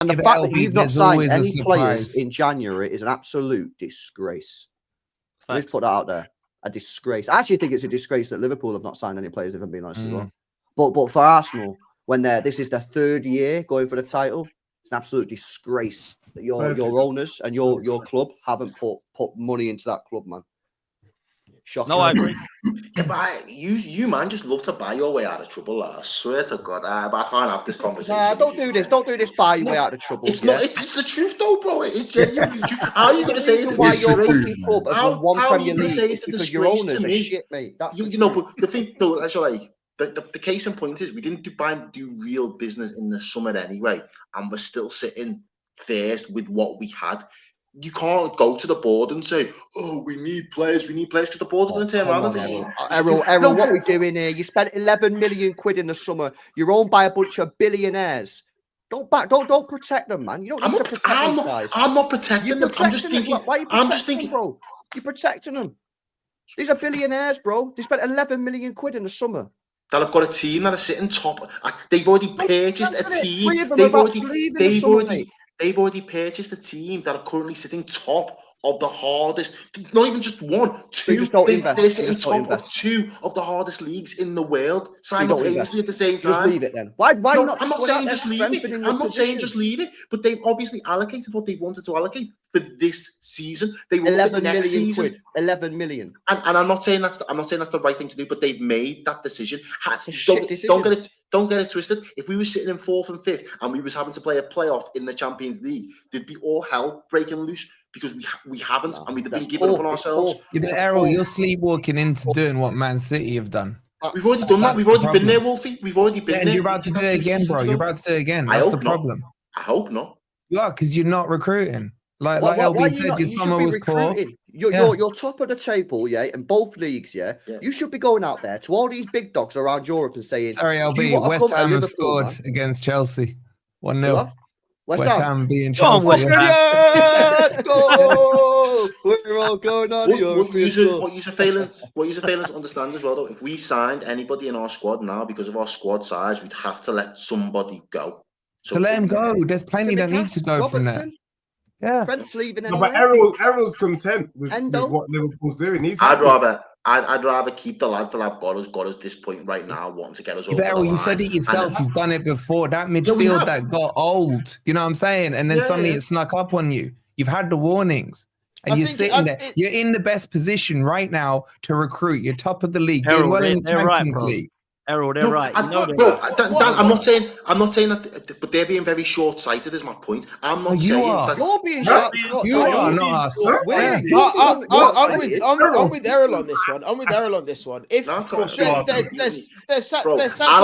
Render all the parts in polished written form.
And the fact that you've not signed any players in January is an absolute disgrace. Let's put that out there. A disgrace. I actually think it's a disgrace that Liverpool have not signed any players, if I'm being honest as well. But for Arsenal, when this is their third year going for the title, it's an absolute disgrace that your owners and your club haven't put money into that club, man. Shocking. No, I agree. Yeah, but you man just love to buy your way out of trouble. I swear to God, I can't have this conversation. Nah, don't do this. Don't do this. Buy your way out of trouble. It's not. It's the truth, though, bro. It's genuinely true. How are you going to say it's why your fucking club has won one Premier League? It's because your owners are shit, mate. That's you know. But the thing, though, that's like the case in point is we didn't do real business in the summer anyway, and we're still sitting first with what we had. You can't go to the board and say, "Oh, we need players," because the board's going to turn around and say, "Errol, what are we doing here? You spent 11 million quid in the summer. You're owned by a bunch of billionaires. Don't protect them, man. You don't need to protect these guys. I'm not protecting them. I'm just thinking. Why are you protecting them, bro? You're protecting them. These are billionaires, bro. They spent 11 million quid in the summer. That have got a team that are sitting top. They've already purchased a team. They've already purchased a team that are currently sitting top of the hardest, not even just one, two. They're sitting top of two of the hardest leagues in the world simultaneously at the same time. Just leave it then. Why no, not? I'm not saying just leave it. I'm not saying just leave it, but they've obviously allocated what they wanted to allocate for this season. They will 11 next million season. quid. 11 million. And I'm not saying that's the right thing to do, but they've made that decision. It's a shit decision. Don't get it twisted. If we were sitting in 4th and 5th and we was having to play a playoff in the Champions League, there'd be all hell breaking loose because we haven't, and we'd have been giving up on ourselves. Yeah, but Errol, you're sleepwalking into doing what Man City have done. We've already done that. We've already been there, Wolfie. We've already been there. And you're about to do it again, bro. You're about to do it again. That's the problem. I hope not. You are, because you're not recruiting. Like LB said, your summer was poor. You're top of the table, yeah, in both leagues, yeah. You should be going out there to all these big dogs around Europe and saying, sorry, LB, West Ham have scored against Chelsea. 1-0. West Ham being Chelsea. Let's go! We're all going on what you're failing to understand as well, though, if we signed anybody in our squad now because of our squad size, we'd have to let somebody go. So let him go. There's plenty that need to go from there. Yeah, Brent's leaving anyway. No, but Errol's content with what Liverpool's doing. I'd rather keep the lad that I've got us this point right now, wanting to get us over. Errol, you said it yourself. You've done it before. That midfield that got old. You know what I'm saying? And then suddenly it snuck up on you. You've had the warnings. And you're sitting there. You're in the best position right now to recruit. You're top of the league. Doing well in the Champions League. Errol, they're right. I'm not saying that, but they're being very short-sighted. Is my point. I'm not saying that you're being short. You are not us. I'm with Errol on this one. If I'll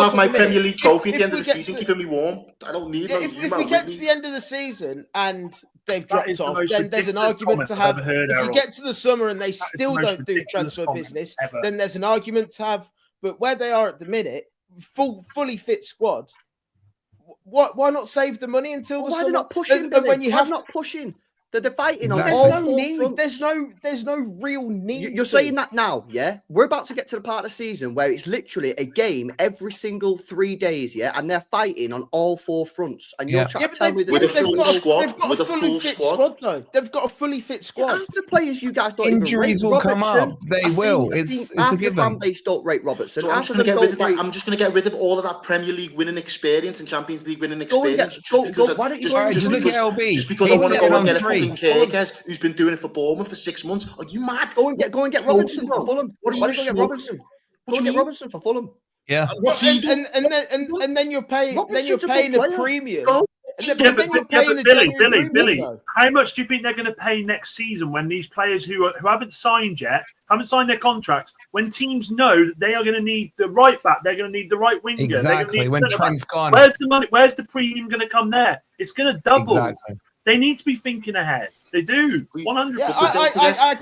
have my Premier League trophy at the end of the season, keeping me warm. I don't need. If we get to the end of the season and they've dropped off, then there's an argument to have. If you get to the summer and they still don't do transfer business, then there's an argument to have. But where they are at the minute, fully fit squad. Why not save the money until the summer? Why they're not pushing? When you have not pushing. They're fighting on there's all no need. Fronts. There's no real need. You're saying that now, yeah? We're about to get to the part of the season where it's literally a game every single 3 days, yeah? And they're fighting on all 4 fronts. And you're trying to tell me that they've got a fully fit squad, though. They've got a fully fit squad. Yeah, the players you guys don't Injuries even will rate. come up. They will. It's a given. Fan base don't rate Robertson. So I'm just going to get rid of all of that Premier League winning experience and Champions League winning experience. Why don't you just look at LB? Just because I want to go and get a fucking Kirkes who's been doing it for Bournemouth for 6 months. Are you mad? Go and get Robinson for Fulham. Why don't you get Robinson? Go and get Robinson for Fulham. Yeah. And then you're paying a premium. Billy, how much do you think they're going to pay next season when these players who haven't signed yet, haven't signed their contracts, when teams know that they are going to need the right back, they're going to need the right winger. Exactly. When Trent's gone. Where's the money? Where's the premium going to come there? It's going to double. Exactly. They need to be thinking ahead. They do. 100%. Yeah, I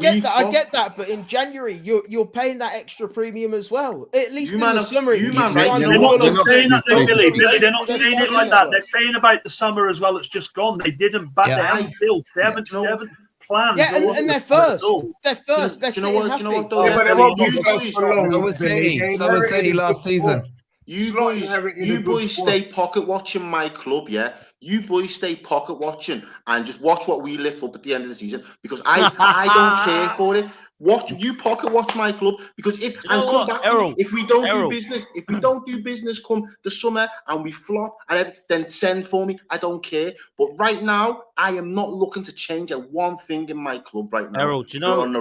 get that. But in January, you're paying that extra premium as well. At least in the summer, they're not saying that, Billy. They're not saying it like that. They're saying about the summer as well. It's just gone. They didn't back. They haven't built. They haven't planned. Yeah, and they're first. They're first. They're sitting happy. So was City last season. You boys stay pocket watching my club, yeah. You boys stay pocket watching and just watch what we lift up at the end of the season, because I don't care for it. Pocket watch my club, because if we don't do business come the summer and we flop, then send for me. I don't care. But right now, I am not looking to change one thing in my club right now. Errol,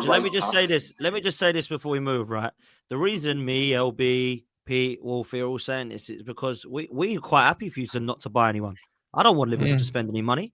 let me just say this. Let me just say this before we move. Right, the reason me, LB, Pete, Wolfie are all saying this is because we're quite happy for you not to buy anyone. I don't want Liverpool to spend any money.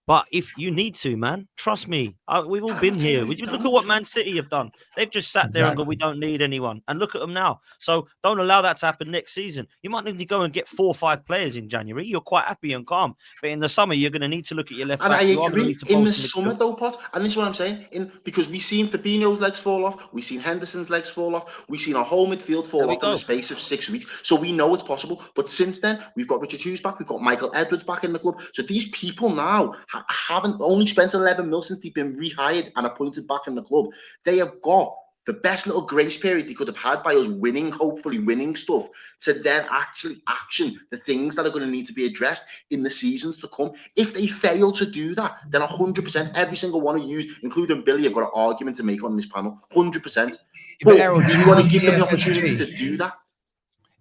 But if you need to, man, trust me, we've all been here. Look at what Man City have done. They've just sat there and gone, we don't need anyone. And look at them now. So don't allow that to happen next season. You might need to go and get 4 or 5 players in January. You're quite happy and calm. But in the summer, you're going to need to look at your left back. And I agree. In the summer, though, Pot, and this is what I'm saying, because we've seen Fabinho's legs fall off. We've seen Henderson's legs fall off. We've seen our whole midfield fall off in the space of 6 weeks. So we know it's possible. But since then, we've got Richard Hughes back. We've got Michael Edwards back in the club. So these people now haven't only spent 11 mil since they've been rehired and appointed back in the club. They have got the best little grace period they could have had by us hopefully winning stuff, to then actually action the things that are going to need to be addressed in the seasons to come. If they fail to do that, then 100% every single one of you, including Billy, have got an argument to make on this panel. 100%. But Errol, you want to give them the opportunity to do that.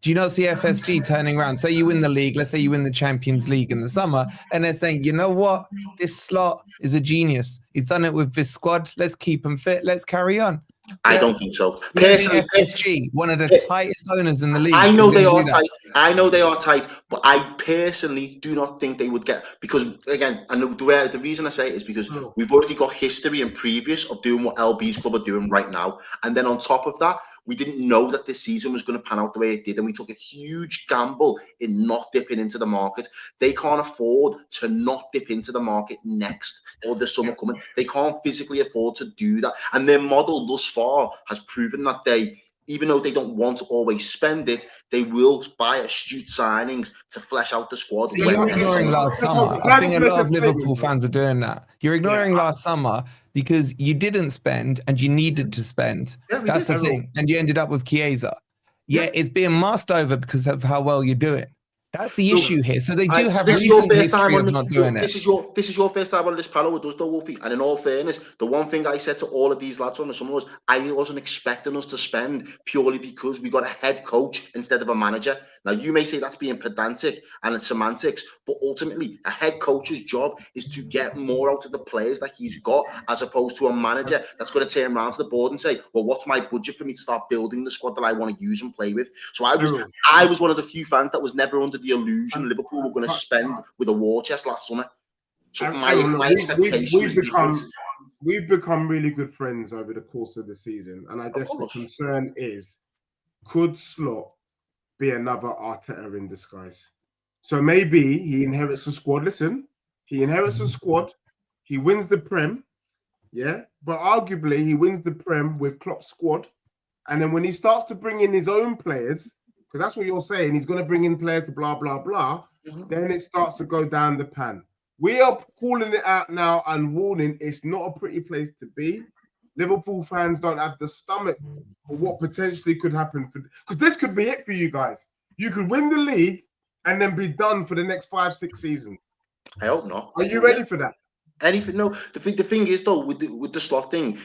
Do you not see FSG turning around? Say you win the league, let's say you win the Champions League in the summer, and they're saying, you know what? This slot is a genius. He's done it with this squad. Let's keep him fit. Let's carry on. I don't think so. Personally, FSG, one of the tightest owners in the league. I know they are tight. I know they are tight, but I personally do not think they would get, because again, and the reason I say it is because we've already got history and previous of doing what LB's club are doing right now, and then on top of that, we didn't know that this season was going to pan out the way it did, and we took a huge gamble in not dipping into the market. They can't afford to not dip into the market next or the summer coming. They can't physically afford to do that, and their model thus far has proven that they, even though they don't want to always spend it, they will buy astute signings to flesh out the squad. See, you're ignoring last summer. I think a lot of Liverpool fans are doing that. You're ignoring last summer because you didn't spend and you needed to spend. That's the thing. And you ended up with Chiesa. It's being masked over because of how well you're doing. That's the issue here. So they do have recent history of not doing it. This is your first time on this panel with us, though, Wolfie. And in all fairness, the one thing I said to all of these lads on the summer was I wasn't expecting us to spend purely because we got a head coach instead of a manager. Now, you may say that's being pedantic and it's semantics, but ultimately, a head coach's job is to get more out of the players that he's got, as opposed to a manager that's going to turn around to the board and say, well, what's my budget for me to start building the squad that I want to use and play with? So I was one of the few fans that was never under the illusion Liverpool were going to spend with a war chest last summer. So my expectation is different. We've become really good friends over the course of the season, and I guess the concern is, could Slot be another Arteta in disguise? So maybe he inherits a squad. Listen, he inherits a squad. He wins the Prem, but arguably he wins the Prem with Klopp's squad, and then when he starts to bring in his own players, because that's what you're saying, he's going to bring in players to blah, blah, blah, then it starts to go down the pan. We are calling it out now and warning it's not a pretty place to be. Liverpool fans don't have the stomach for what potentially could happen. Because this could be it for you guys. You could win the league and then be done for the next 5-6 seasons. I hope not. Are you ready for that? Anything? No. The thing is, though, with the Slot thing,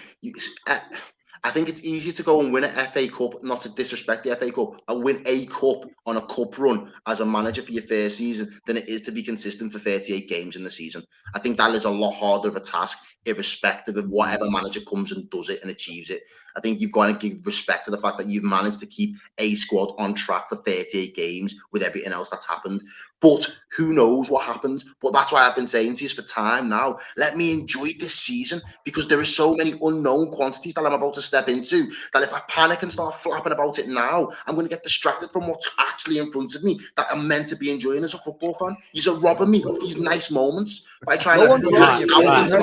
I think it's easier to go and win an FA Cup, not to disrespect the FA Cup, and win a cup on a cup run as a manager for your first season than it is to be consistent for 38 games in the season. I think that is a lot harder of a task, irrespective of whatever manager comes and does it and achieves it. I think you've got to give respect to the fact that you've managed to keep a squad on track for 38 games with everything else that's happened. But who knows what happens? But that's why I've been saying to you for time now, let me enjoy this season, because there are so many unknown quantities that I'm about to step into that if I panic and start flapping about it now, I'm going to get distracted from what's actually in front of me that I'm meant to be enjoying as a football fan. You're robbing me of these nice moments by trying to pass it out into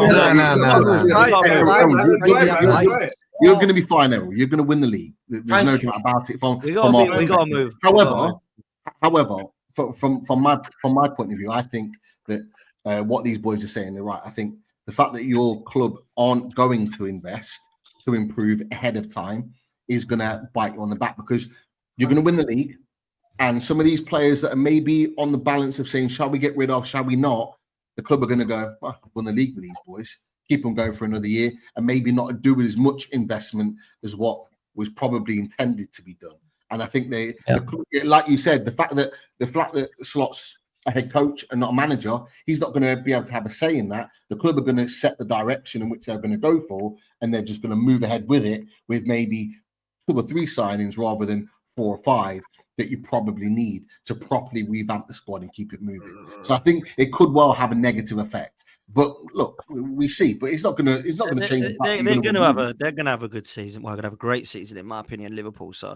You're going to be fine, Errol. You're going to win the league. There's no doubt about it. We got to move. However, from my point of view, I think that what these boys are saying, they're right. I think the fact that your club aren't going to invest to improve ahead of time is going to bite you on the back, because you're going to win the league. and some of these players that are maybe on the balance of saying, shall we get rid of, shall we not? The club are going to go, well, won the league with these boys, keep them going for another year, and maybe not do as much investment as what was probably intended to be done. And I think like you said, the fact that Slot's a head coach and not a manager, he's not going to be able to have a say in that. The club are going to set the direction in which they're going to go for, and they're just going to move ahead with it with maybe 2 or 3 signings rather than 4 or 5 that you probably need to properly revamp the squad and keep it moving. So I think it could well have a negative effect. But look, we see. But it's not going to change. They're going to have a good season. Well, they're going to have a great season, in my opinion, Liverpool. So